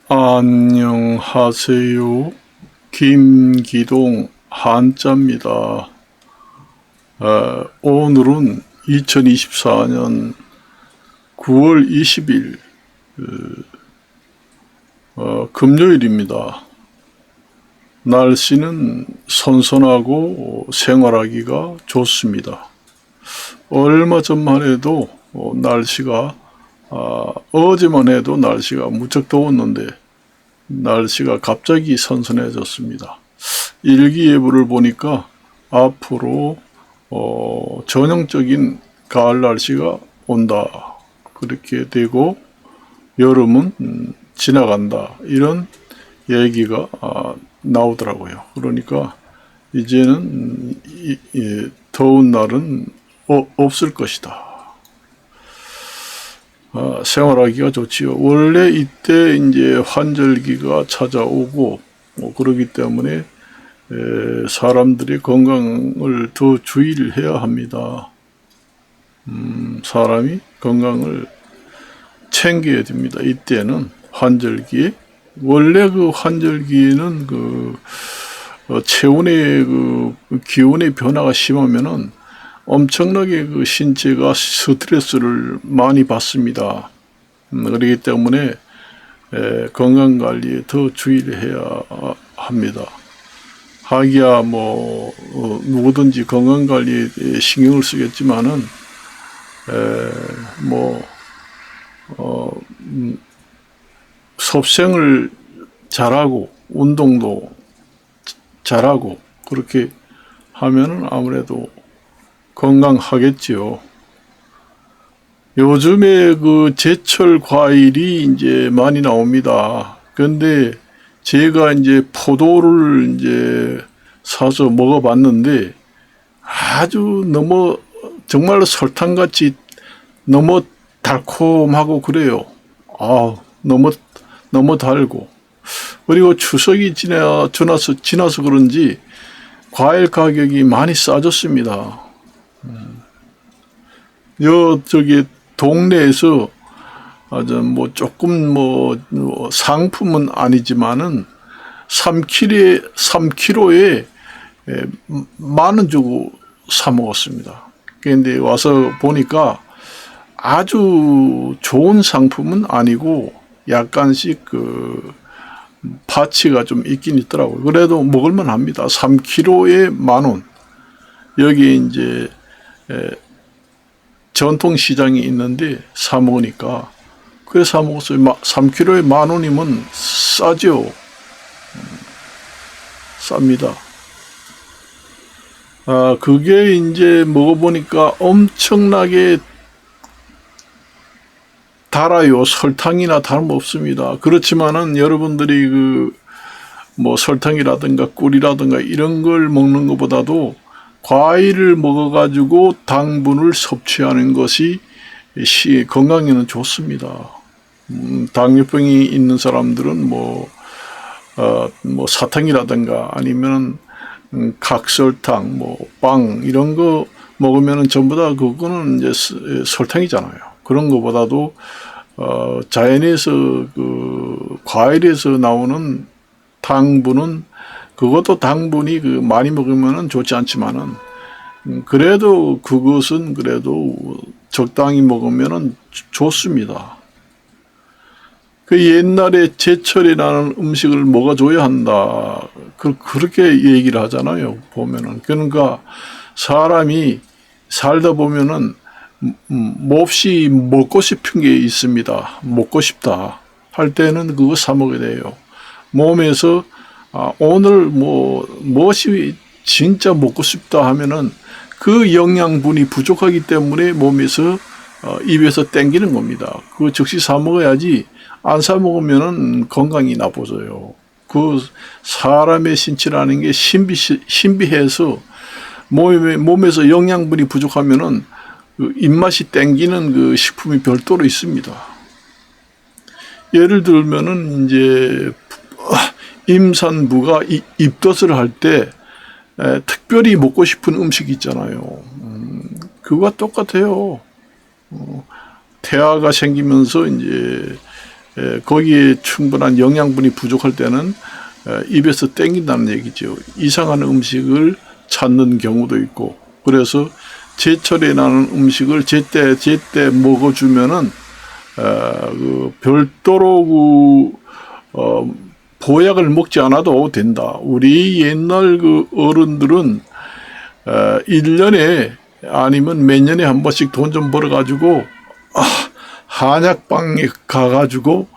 안녕하세요. 김기동 한자입니다. 오늘은 2024년 9월 20일 금요일입니다. 날씨는 선선하고 생활하기가 좋습니다. 얼마 전만 해도 날씨가 어제만 해도 날씨가 무척 더웠는데 날씨가 갑자기 선선해졌습니다. 일기예보를 보니까 앞으로 전형적인 가을 날씨가 온다, 그렇게 되고 여름은 지나간다, 이런 얘기가 나오더라고요. 그러니까 이제는 더운 날은 없을 것이다. 생활하기가 좋지요. 원래 이때 이제 환절기가 찾아오고 그러기 때문에 사람들이 건강을 더 주의를 해야 합니다. 사람이 건강을 챙겨야 됩니다. 이때는 환절기에 원래 그 환절기에는 체온의 기온의 변화가 심하면은 엄청나게 신체가 스트레스를 많이 받습니다. 그렇기 때문에 건강관리에 더 주의를 해야 합니다. 하기야 누구든지 건강관리에 신경을 쓰겠지만은 섭생을 잘하고 운동도 잘하고 그렇게 하면은 아무래도 건강하겠지요. 요즘에 제철 과일이 이제 많이 나옵니다. 근데 제가 이제 포도를 이제 사서 먹어봤는데 아주 너무 정말로 설탕같이 너무 달콤하고 그래요. 너무 달고. 그리고 추석이 지나서 그런지 과일 가격이 많이 싸졌습니다. 동네에서 조금 상품은 아니지만은 3kg에 10,000원 주고 사 먹었습니다. 그런데 와서 보니까 아주 좋은 상품은 아니고 약간씩 파치가 좀 있긴 있더라고요. 그래도 먹을만 합니다. 3kg에 10,000원. 여기 이제 전통시장이 있는데 사 먹으니까 그래 사 먹었어요. 3kg에 10,000원이면 싸죠. 쌉니다. 그게 이제 먹어보니까 엄청나게 달아요. 설탕이나 다름없습니다. 그렇지만은 여러분들이 설탕이라든가 꿀이라든가 이런 걸 먹는 것보다도 과일을 먹어가지고 당분을 섭취하는 것이 건강에는 좋습니다. 당뇨병이 있는 사람들은 사탕이라든가 아니면 각설탕, 빵 이런 거 먹으면은 전부 다 그거는 이제 설탕이잖아요. 그런 것보다도 자연에서 과일에서 나오는 당분은 그것도 당분이 많이 먹으면은 좋지 않지만은 그래도 그것은 그래도 적당히 먹으면은 좋습니다. 옛날에 제철에 나는 음식을 먹어줘야 한다. 그렇게 얘기를 하잖아요. 보면은. 그러니까 사람이 살다 보면은 몹시 먹고 싶은 게 있습니다. 먹고 싶다 할 때는 그거 사 먹어야 돼요. 몸에서 오늘 무엇이 진짜 먹고 싶다 하면은 그 영양분이 부족하기 때문에 몸에서 입에서 땡기는 겁니다. 그거 즉시 사 먹어야지 안 사 먹으면은 건강이 나빠져요. 사람의 신체라는 게 신비해서 몸에서 영양분이 부족하면은 입맛이 땡기는 식품이 별도로 있습니다. 예를 들면은 이제 임산부가 입덧을 할 때 특별히 먹고 싶은 음식이 있잖아요. 그거와 똑같아요. 태아가 생기면서 이제 거기에 충분한 영양분이 부족할 때는 입에서 땡긴다는 얘기죠. 이상한 음식을 찾는 경우도 있고, 그래서 제철에 나는 음식을 제때 먹어주면은 별도로 보약을 먹지 않아도 된다. 우리 옛날 그 어른들은 1년에 아니면 몇 년에 한 번씩 돈 좀 벌어가지고 한약방에 가가지고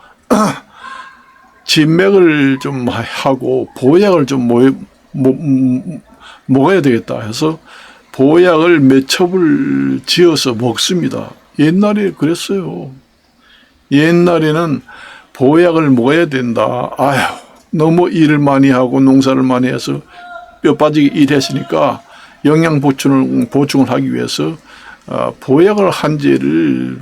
진맥을 좀 하고 보약을 좀 먹어야 되겠다 해서 보약을 몇 첩을 지어서 먹습니다. 옛날에 그랬어요. 옛날에는 보약을 먹어야 된다. 아휴, 너무 일을 많이 하고 농사를 많이 해서 뼈 빠지게 일했으니까 영양 보충을 하기 위해서 보약을 한 재를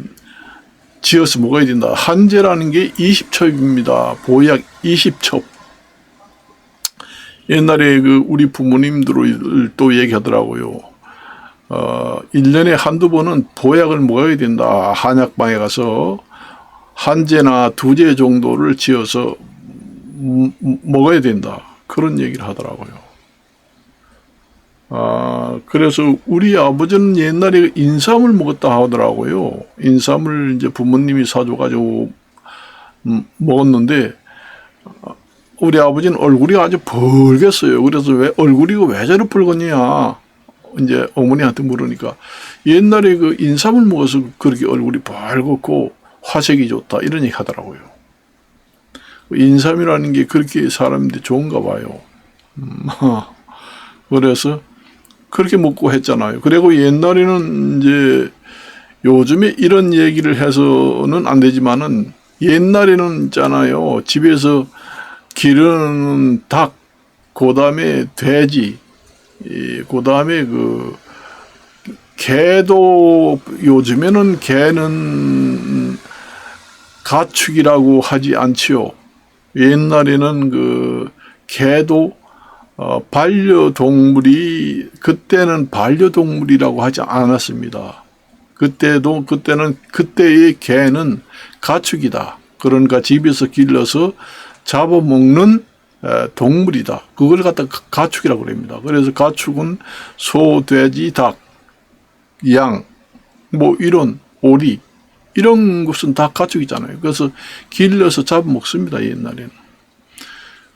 지어서 먹어야 된다. 한 재라는 게 20첩입니다. 보약 20첩. 옛날에 그 우리 부모님들 또 얘기하더라고요. 1년에 한두 번은 보약을 먹어야 된다. 한약방에 가서 한 재나 두 재 정도를 지어서 먹어야 된다. 그런 얘기를 하더라고요. 그래서 우리 아버지는 옛날에 인삼을 먹었다 하더라고요. 인삼을 이제 부모님이 사줘가지고 먹었는데, 우리 아버지는 얼굴이 아주 붉겠어요. 그래서 왜 얼굴이 왜 저리 붉었냐? 이제 어머니한테 물으니까 옛날에 그 인삼을 먹어서 그렇게 얼굴이 붉고 화색이 좋다 이런 얘기 하더라고요. 인삼이라는 게 그렇게 사람들이 좋은가 봐요. 그래서 그렇게 먹고 했잖아요. 그리고 옛날에는 이제 요즘에 이런 얘기를 해서는 안 되지만은 옛날에는 있잖아요. 집에서 기르는 닭, 그 다음에 돼지, 그 다음에 그 개도 요즘에는 개는 가축이라고 하지 않지요. 옛날에는 그 개도 반려동물이, 그때는 반려동물이라고 하지 않았습니다. 그때는 그때의 개는 가축이다. 그러니까 집에서 길러서 잡아먹는 동물이다. 그걸 갖다 가축이라고 그럽니다. 그래서 가축은 소, 돼지, 닭, 양, 뭐 이런 오리 이런 것은 다 가축이잖아요. 그래서 길러서 잡아먹습니다. 옛날에는.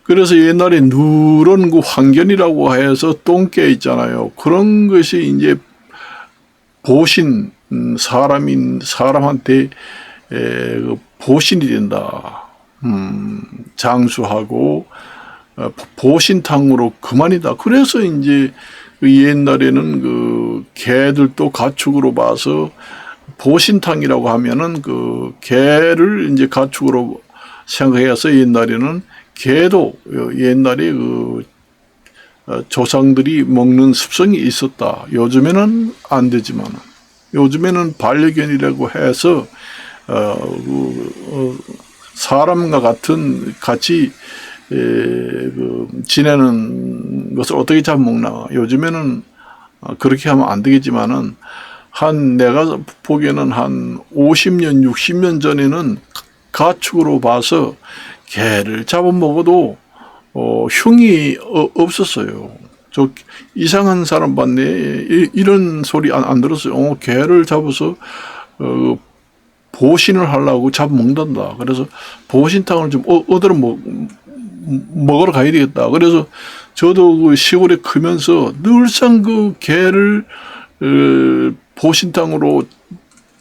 그래서 옛날에 누런 그 황견이라고 해서 똥개 있잖아요. 그런 것이 이제 보신 사람한테 보신이 된다. 장수하고 보신탕으로 그만이다. 그래서 이제 그 옛날에는 그 개들도 가축으로 봐서 보신탕이라고 하면은 그 개를 이제 가축으로 생각해서 옛날에는 개도 옛날에 그 조상들이 먹는 습성이 있었다. 요즘에는 안 되지만 요즘에는 반려견이라고 해서 사람과 같이 지내는 것을 어떻게 잡아먹나. 요즘에는 그렇게 하면 안 되겠지만은 내가 보기에는 한 50년, 60년 전에는 가축으로 봐서 개를 잡아먹어도 흉이 없었어요. 저 이상한 사람 봤네. 이런 소리 안 들었어요. 개를 잡아서 보신을 하려고 잡아먹는다. 그래서 보신탕을 좀 얻으러 먹으러 가야 되겠다. 그래서 저도 그 시골에 크면서 늘상 그 개를 보신탕으로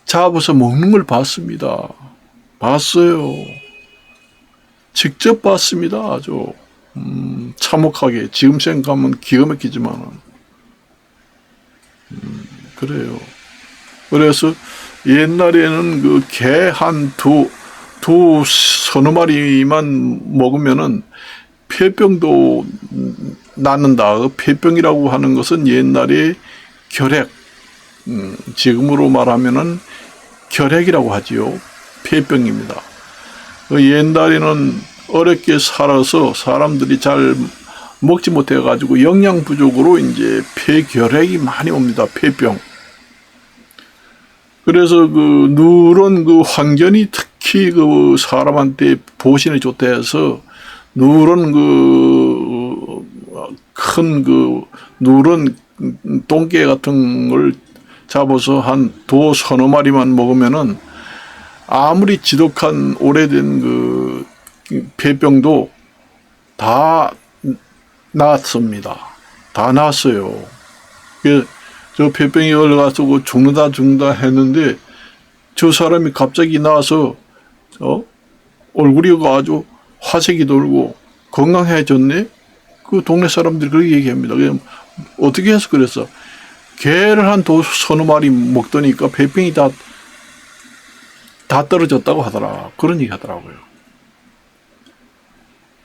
잡아서 먹는 걸 봤습니다. 봤어요. 직접 봤습니다. 아주 참혹하게. 지금 생각하면 기가 막히지만 그래요. 그래서 옛날에는 그 개 서너 마리만 먹으면은 폐병도 낫는다. 그 폐병이라고 하는 것은 옛날에 결핵, 지금으로 말하면은 결핵이라고 하지요. 폐병입니다. 옛날에는 어렵게 살아서 사람들이 잘 먹지 못해가지고 영양 부족으로 이제 폐결핵이 많이 옵니다. 폐병. 그래서 그 누런 그 황견이 특히 특히 그 사람한테 보신이 좋다 해서 누런 큰 누런 똥개 같은 걸 잡아서 한 서너 마리만 먹으면은 아무리 지독한 오래된 폐병도 다 낫습니다. 다 낫어요. 저 폐병이 걸려가지고 죽는다 했는데 저 사람이 갑자기 나와서 얼굴이 아주 화색이 돌고 건강해졌네. 그 동네 사람들이 그렇게 얘기합니다. 어떻게 해서 그랬어? 개를 한 서너 마리 먹더니까 폐병이 다 떨어졌다고 하더라. 그런 얘기 하더라고요.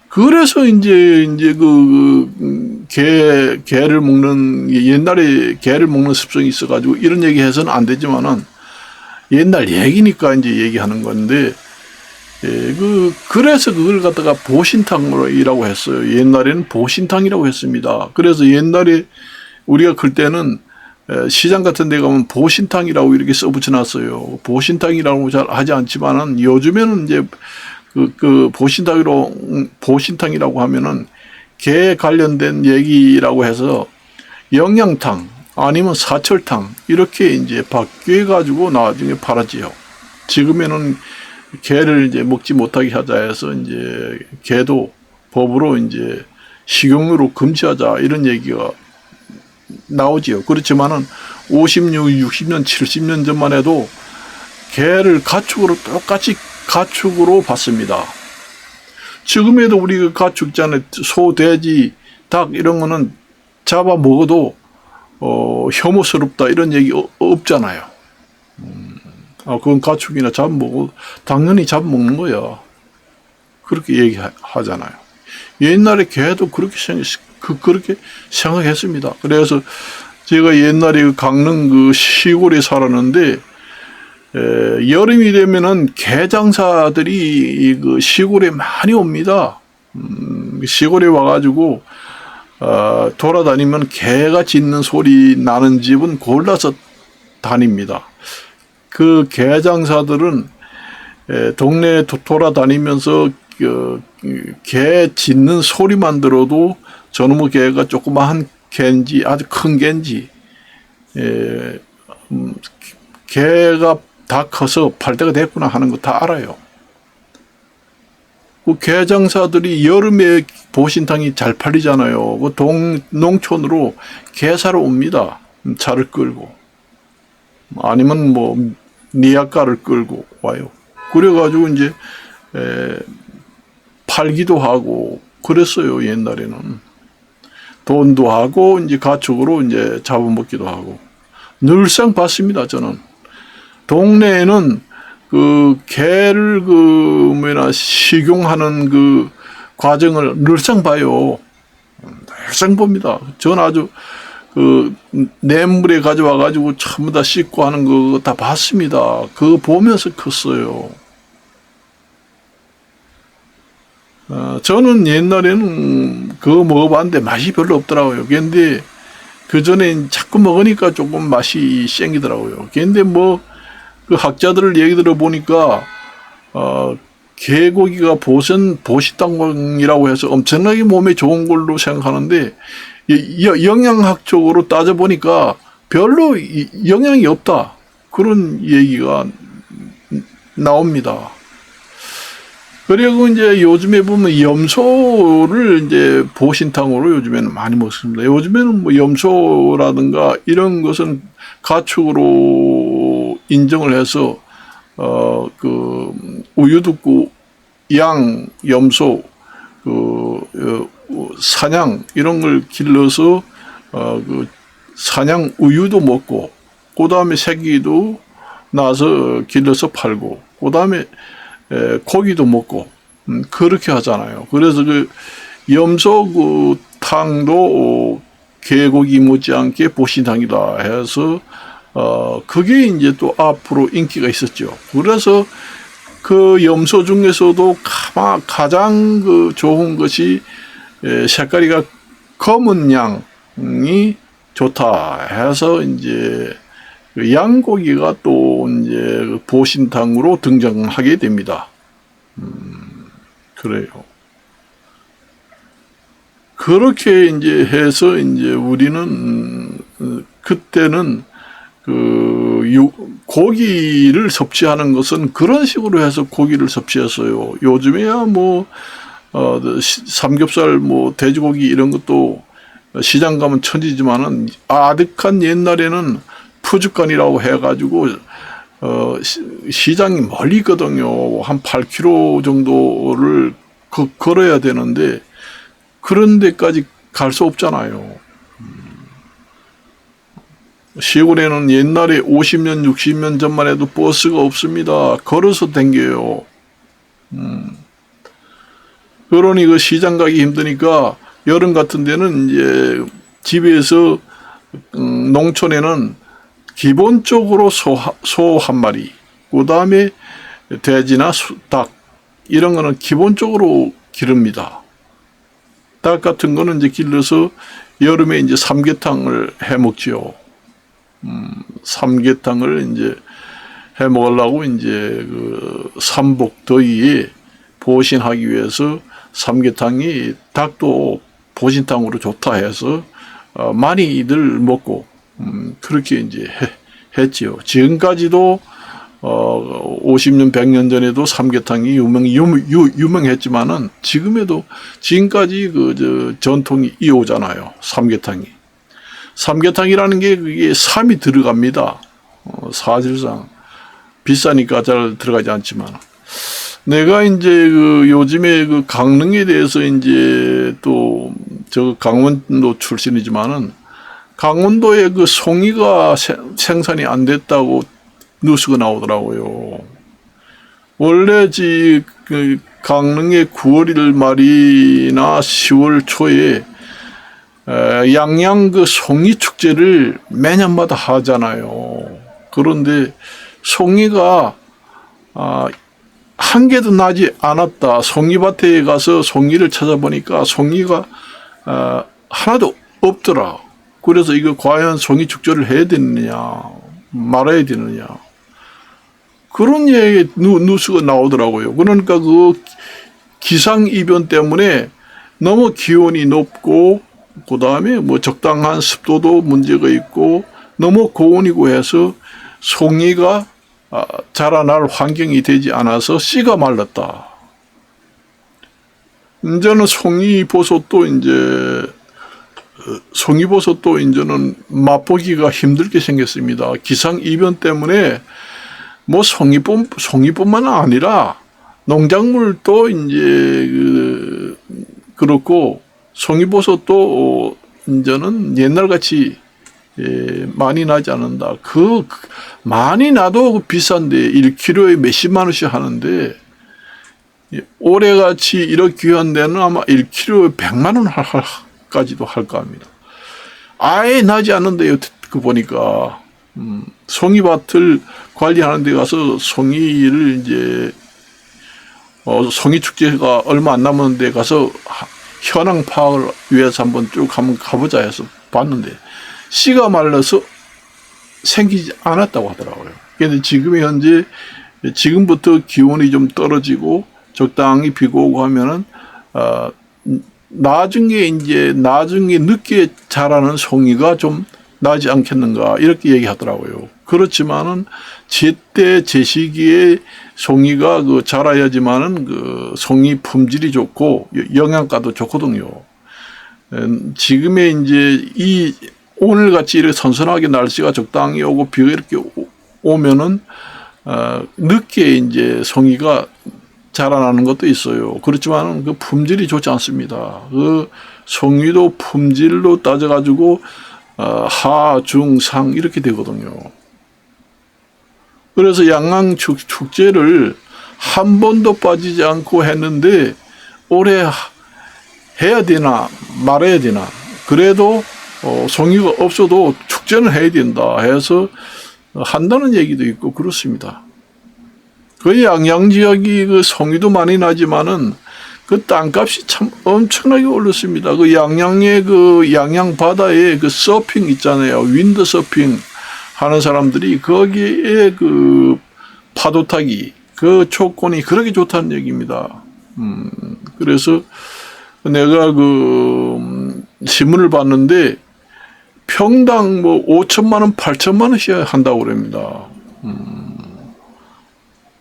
그래서 이제 개를 먹는, 옛날에 개를 먹는 습성이 있어가지고 이런 얘기 해서는 안 되지만은 옛날 얘기니까 이제 얘기하는 건데, 그래서 그걸 갖다가 보신탕이라고 했어요. 옛날에는 보신탕이라고 했습니다. 그래서 옛날에 우리가 클 때는 시장 같은 데 가면 보신탕이라고 이렇게 써붙여 놨어요. 보신탕이라고 잘 하지 않지만은 요즘에는 이제 보신탕이라고 하면은 개 관련된 얘기라고 해서 영양탕 아니면 사철탕 이렇게 이제 바뀌어 가지고 나중에 팔았지요. 지금에는 개를 이제 먹지 못하게 하자 해서 이제 개도 법으로 이제 식용유로 금지하자 이런 얘기가 나오지요. 그렇지만은 50년, 60년, 70년 전만 해도 개를 똑같이 가축으로 봤습니다. 지금에도 우리가 가축잖아요. 소, 돼지, 닭 이런 거는 잡아 먹어도 혐오스럽다 이런 얘기 없잖아요. 그건 가축이나 잡아먹고 당연히 잡아먹는 거야. 그렇게 얘기하잖아요. 옛날에 개도 그렇게 생각했습니다. 그래서 제가 옛날에 강릉 시골에 살았는데 여름이 되면은 개 장사들이 시골에 많이 옵니다. 시골에 와가지고 돌아다니면 개가 짖는 소리 나는 집은 골라서 다닙니다. 그 개 장사들은 동네 돌아다니면서 개 짖는 소리만 들어도 저놈의 개가 조그마한 개인지 아주 큰 개인지 개가 다 커서 팔 때가 됐구나 하는 거 다 알아요. 그 개 장사들이 여름에 보신탕이 잘 팔리잖아요. 농촌으로 개 사러 옵니다. 차를 끌고 아니면 니아까를 끌고 와요. 그래가지고 이제 팔기도 하고 그랬어요. 옛날에는 돈도 하고 이제 가축으로 이제 잡아먹기도 하고 늘상 봤습니다. 저는 동네에는 개를 식용하는 과정을 늘상 봐요. 늘상 봅니다. 저는 아주 냇물에 가져와가지고 전부 다 씻고 하는 거 다 봤습니다. 그거 보면서 컸어요. 저는 옛날에는 그거 먹어봤는데 맛이 별로 없더라고요. 근데 그 전에 자꾸 먹으니까 조금 맛이 생기더라고요. 근데 그 학자들을 얘기 들어보니까, 개고기가 보신탕이라고 해서 엄청나게 몸에 좋은 걸로 생각하는데, 영양학적으로 따져보니까 별로 영향이 없다. 그런 얘기가 나옵니다. 그리고 이제 요즘에 보면 염소를 이제 보신탕으로 요즘에는 많이 먹습니다. 요즘에는 염소라든가 이런 것은 가축으로 인정을 해서, 우유 듣고 양, 염소, 사냥 이런 걸 길러서 사냥 우유도 먹고 그 다음에 새끼도 나서 길러서 팔고 그 다음에 고기도 먹고 그렇게 하잖아요. 그래서 염소 탕도 개고기 못지않게 보신탕이다 해서 그게 이제 또 앞으로 인기가 있었죠. 그래서 그 염소 중에서도 가장 좋은 것이 색깔이가 검은 양이 좋다 해서 이제 그 양고기가 또 이제 보신탕으로 등장하게 됩니다. 그래요. 그렇게 이제 해서 이제 우리는 그때는 고기를 섭취하는 것은 그런 식으로 해서 고기를 섭취했어요. 요즘에야 뭐 삼겹살, 뭐 돼지고기 이런 것도 시장 가면 천지지만은 아득한 옛날에는 푸주간이라고 해가지고 시장이 멀리 있거든요. 한 8km 정도를 걸어야 되는데 그런 데까지 갈 수 없잖아요. 시골에는 옛날에 50년, 60년 전만 해도 버스가 없습니다. 걸어서 댕겨요. 그러니 그 시장 가기 힘드니까 여름 같은 데는 이제 집에서 농촌에는 기본적으로 소 한 마리, 그 다음에 돼지나 닭 이런 거는 기본적으로 기릅니다. 닭 같은 거는 이제 길러서 여름에 이제 삼계탕을 해 먹지요. 삼계탕을 이제 해 먹으려고 이제 그 삼복 더위에 보신하기 위해서 삼계탕이 닭도 보신탕으로 좋다 해서 많이들 먹고 그렇게 이제 했지요. 지금까지도 50년, 100년 전에도 삼계탕이 유명했지만은 지금까지 전통이 이어오잖아요. 삼계탕이라는 게 그게 삼이 들어갑니다. 사실상 비싸니까 잘 들어가지 않지만. 내가 이제 요즘에 강릉에 대해서 이제 또 강원도 출신이지만은 강원도에 송이가 생산이 안 됐다고 뉴스가 나오더라고요. 원래 강릉의 9월 말이나 10월 초에 양양 송이 축제를 매년마다 하잖아요. 그런데 송이가 한 개도 나지 않았다. 송이밭에 가서 송이를 찾아보니까 송이가 하나도 없더라. 그래서 이거 과연 송이 축제를 해야 되느냐 말아야 되느냐 그런 얘기 뉴스가 나오더라고요. 그러니까 기상이변 때문에 너무 기온이 높고 그 다음에 뭐 적당한 습도도 문제가 있고 너무 고온이고 해서 송이가 자라날 환경이 되지 않아서 씨가 말랐다. 이제는 송이버섯도 이제는 맛보기가 힘들게 생겼습니다. 기상이변 때문에 뭐 송이뿐만 아니라 농작물도 이제 그렇고 송이버섯도 이제는 옛날같이 많이 나지 않는다. 많이 나도 비싼데 1kg에 몇십만 원씩 하는데 올해같이 이렇게 귀한 데는 아마 1kg에 100만 원까지도 할까 합니다. 아예 나지 않는데요. 보니까 송이밭을 관리하는 데 가서 송이를 이제 송이 축제가 얼마 안 남았는데 가서 현황 파악을 위해서 한번 쭉 가보자 해서 봤는데 씨가 말라서 생기지 않았다고 하더라고요. 그런데 지금부터 기온이 좀 떨어지고 적당히 비가 오고 하면은 나중에 늦게 자라는 송이가 좀 나지 않겠는가 이렇게 얘기하더라고요. 그렇지만은 제때 제 시기에 송이가 자라야지만은 송이 품질이 좋고 영양가도 좋거든요. 지금의 이제 오늘같이 이렇게 선선하게 날씨가 적당히 오고 비가 이렇게 오면은 늦게 이제 송이가 자라나는 것도 있어요. 그렇지만 품질이 좋지 않습니다. 송이도 품질로 따져가지고 하, 중, 상 이렇게 되거든요. 그래서 양양 축제를 한 번도 빠지지 않고 했는데 올해 해야 되나 말아야 되나 그래도 송이가 없어도 축제는 해야 된다 해서 한다는 얘기도 있고 그렇습니다. 양양 지역이 송이도 많이 나지만은 땅값이 참 엄청나게 올랐습니다. 양양의 양양 바다에 서핑 있잖아요. 윈드 서핑. 하는 사람들이 거기에 그 파도 타기, 그 조건이 그렇게 좋다는 얘기입니다. 그래서 내가 신문을 봤는데 평당 5천만 원, 8천만 원씩 한다고 그럽니다.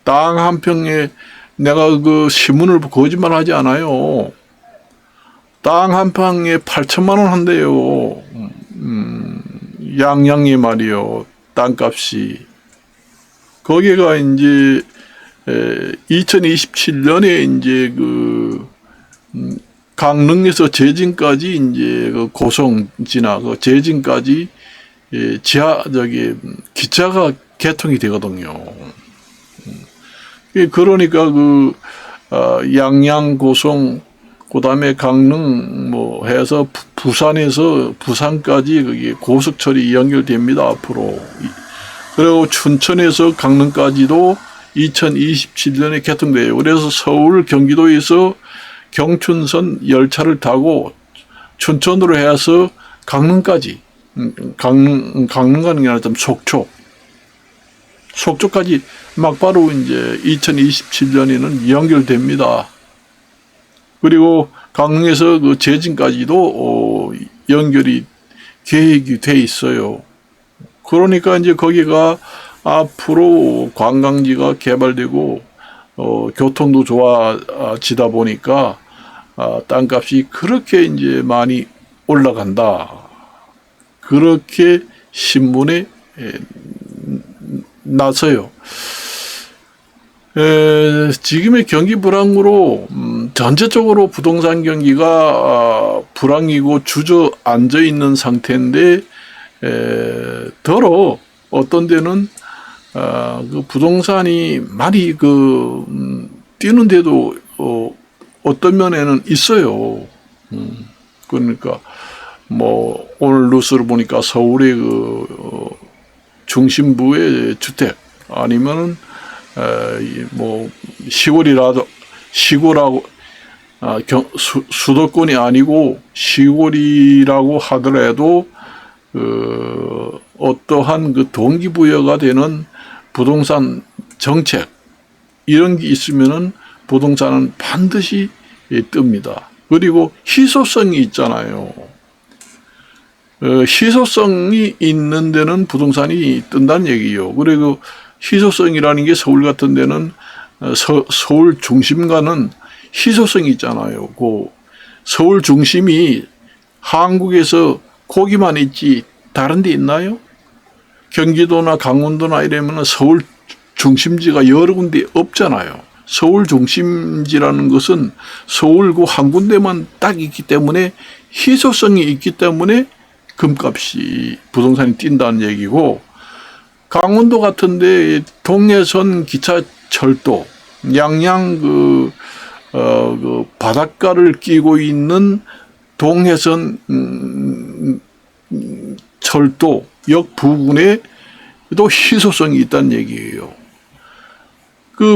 땅 한 평에 내가 신문을 거짓말 하지 않아요. 땅 한 평에 8천만 원 한대요. 양양이 말이요. 땅값이. 거기가 이제 2027년에 이제 강릉에서 제진까지 이제 고성지나 제진까지 기차가 개통이 되거든요. 그러니까 양양 고성 그다음에 강릉 해서 부산까지 그게 고속철이 연결됩니다, 앞으로. 그리고 춘천에서 강릉까지도 2027년에 개통돼요. 그래서 서울 경기도에서 경춘선 열차를 타고 춘천으로 해서 강릉까지, 강릉 가는 게 아니라 좀 속초까지 막바로 이제 2027년에는 연결됩니다. 그리고 강릉에서 제진까지도 연결이 계획이 돼 있어요. 그러니까 이제 거기가 앞으로 관광지가 개발되고 교통도 좋아지다 보니까 땅값이 그렇게 이제 많이 올라간다. 그렇게 신문에 나서요. 지금의 경기 불황으로 전체적으로 부동산 경기가 불황이고 주저앉아 있는 상태인데 더러 어떤 데는 부동산이 많이 뛰는데도 어떤 면에는 있어요. 그러니까 오늘 뉴스를 보니까 서울의 중심부의 주택 아니면은 시골하고 수도권이 아니고 시골이라고 하더라도 어떠한 동기부여가 되는 부동산 정책 이런 게 있으면은 부동산은 반드시 뜹니다. 그리고 희소성이 있잖아요. 희소성이 있는 데는 부동산이 뜬다는 얘기예요. 그리고 희소성이라는 게 서울 같은 데는 서울 중심과는 희소성이 있잖아요. 서울 중심이 한국에서 거기만 있지 다른 데 있나요? 경기도나 강원도나 이러면 서울 중심지가 여러 군데 없잖아요. 서울 중심지라는 것은 서울 한 군데만 딱 있기 때문에 희소성이 있기 때문에 금값이 부동산이 뛴다는 얘기고, 강원도 같은데 동해선 기차철도 양양 바닷가를 끼고 있는 동해선 철도역 부근에도 희소성이 있다는 얘기예요.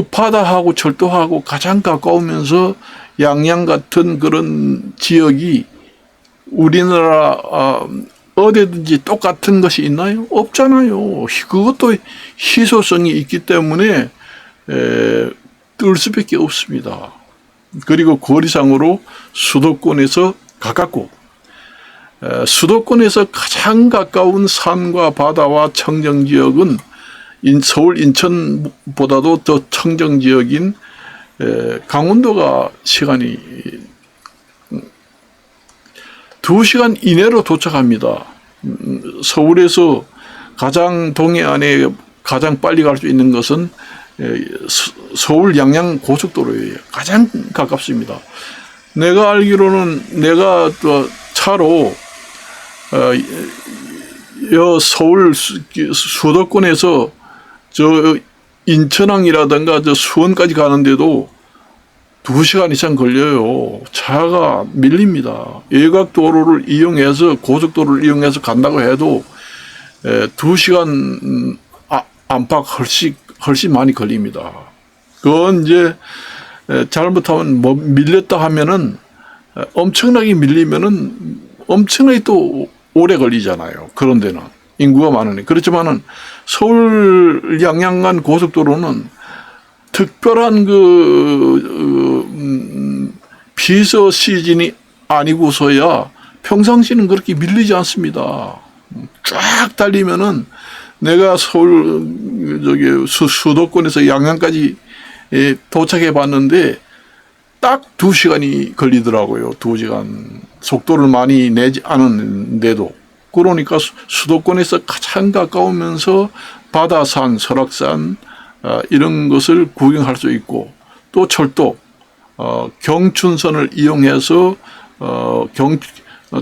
바다하고 철도하고 가장 가까우면서 양양 같은 그런 지역이 우리나라 어디든지 똑같은 것이 있나요? 없잖아요. 그것도 희소성이 있기 때문에 뜰 수밖에 없습니다. 그리고 거리상으로 수도권에서 가깝고, 수도권에서 가장 가까운 산과 바다와 청정지역은 서울 인천보다도 더 청정지역인 강원도가 시간이 2시간 이내로 도착합니다. 서울에서 가장 동해안에 가장 빨리 갈 수 있는 것은 서울 양양 고속도로예요. 가장 가깝습니다. 내가 알기로는 내가 또 차로 서울 수도권에서 인천항이라든가 수원까지 가는데도 2시간 이상 걸려요. 차가 밀립니다. 외곽도로를 이용해서 고속도로를 이용해서 간다고 해도 2시간 안팎 훨씬 많이 걸립니다. 그건 이제 잘못하면 밀렸다 하면은 엄청나게 밀리면은 엄청나게 또 오래 걸리잖아요. 그런 데는. 인구가 많으니. 그렇지만은 서울 양양 간 고속도로는 특별한 비서 시즌이 아니고서야 평상시는 그렇게 밀리지 않습니다. 쫙 달리면은 내가 서울 수도권에서 양양까지 도착해 봤는데 딱 2시간이 걸리더라고요. 2시간. 속도를 많이 내지 않았는데도. 그러니까 수도권에서 가장 가까우면서 바다산, 설악산 이런 것을 구경할 수 있고, 또 철도 경춘선을 이용해서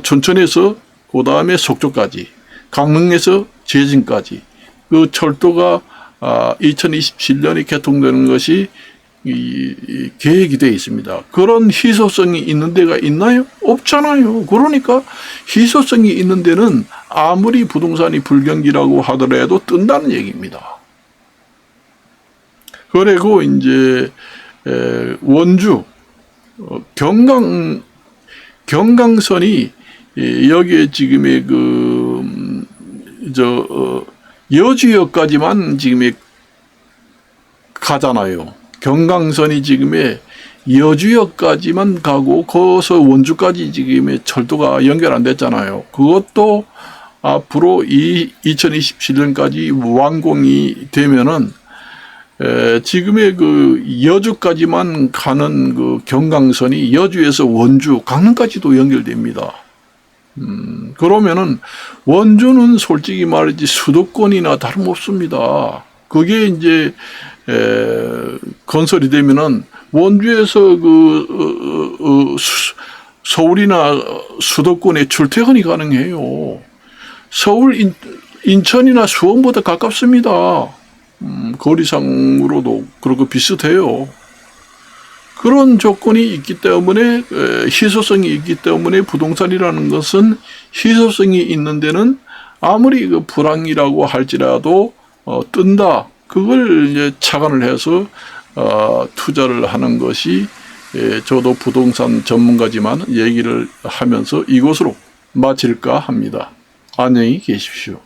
춘천에서 그 다음에 속초까지, 강릉에서 제진까지 그 철도가 2027년에 개통되는 것이 계획이 되어 있습니다. 그런 희소성이 있는 데가 있나요? 없잖아요. 그러니까 희소성이 있는 데는 아무리 부동산이 불경기라고 하더라도 뜬다는 얘기입니다. 그리고 이제 원주 경강선이 여기에 지금의 여주역까지만 지금에 가잖아요. 경강선이 지금의 여주역까지만 가고 거기서 원주까지 지금의 철도가 연결 안 됐잖아요. 그것도 앞으로 2027년까지 완공이 되면은 지금의 여주까지만 가는 경강선이 여주에서 원주, 강릉까지도 연결됩니다. 그러면은 원주는 솔직히 말이지 수도권이나 다름없습니다. 그게 이제 건설이 되면은 원주에서 서울이나 수도권에 출퇴근이 가능해요. 서울, 인천이나 수원보다 가깝습니다. 거리상으로도 그렇고 비슷해요. 그런 조건이 있기 때문에, 희소성이 있기 때문에 부동산이라는 것은 희소성이 있는 데는 아무리 불황이라고 할지라도 뜬다. 그걸 이제 착안을 해서 투자를 하는 것이, 저도 부동산 전문가지만 얘기를 하면서 이것으로 마칠까 합니다. 안녕히 계십시오.